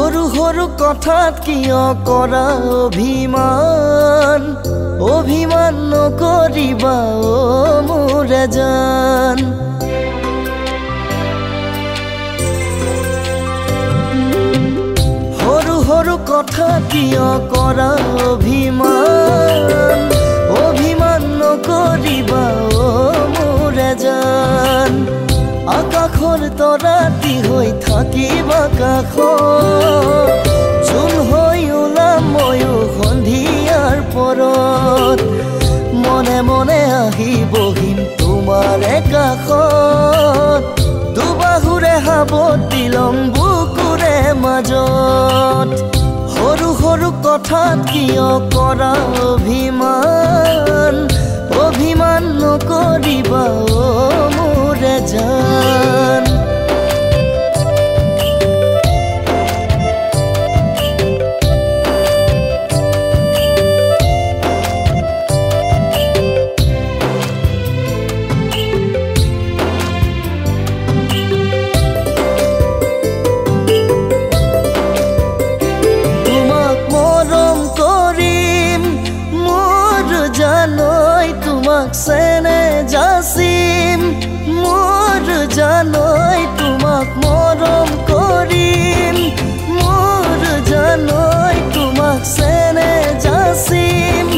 সৰু সৰু কথাত কিয় কৰা অভিমান অভিমান নকৰিবা অ মোৰ জান সৰু সৰু কথাত কিয় কৰা অভিমান অভিমান নকৰিবা অ মোৰ জান আকাশৰ তৰাটি হৈ থাকিবা কাষত জোন হৈ ওলাম ময়ো সন্ধিয়াৰ পৰত মনে মনে আহি বহিম তোমাৰ কাষত দুবাহুৰে সাৱটি ল'ম বুকুৰে মাজত সৰু সৰু কথাত কিয় কৰা অভিমান অভিমান নকৰিবা অ মোৰ জান সেনে যাচিম মোৰ জানৈ তোমাক মৰম কৰিম মোৰ জানৈ তোমাক সেনে যাচিম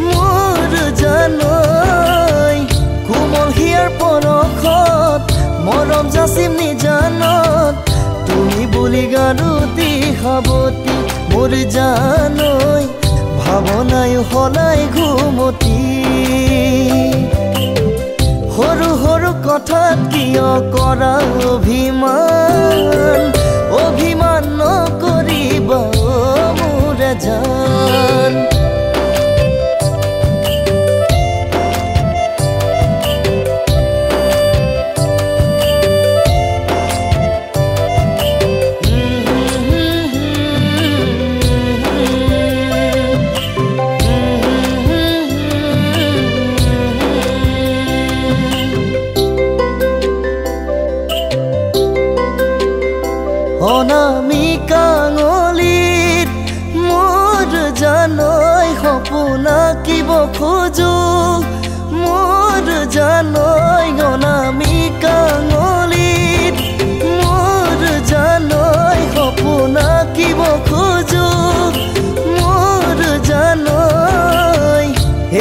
মোৰ জানৈ কোমল হিয়াৰ পৰশত মৰম যাচিম নিজানত তুমি বুলি গাৰুতি সাৱটি মোৰ জানৈ ভাৱনাই সলাই ঘুমতি সৰু সৰু কথাত কিয় কৰা অভিমান অভিমান নকৰিবা অ মোৰ জান অনামিকা আঙুলিত মোৰ জানৈ সপোন আঁকিব খোজো মোৰ জানৈ অনামিকা আঙুলিত মোৰ জানৈ সপোন আঁকিব খোজো মোৰ জানৈ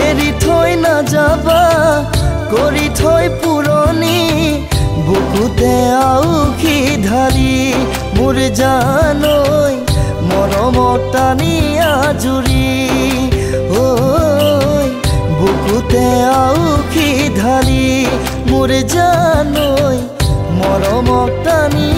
এৰি থৈ নাযাবা কৰি থৈ পুৰণি বুকুতে আউখি ধাৰি মোৰ জানৈ মৰমত টানি আজুৰি ঐ বুকুতে আউখি ধাৰি মোৰ জানৈ মৰমত টানি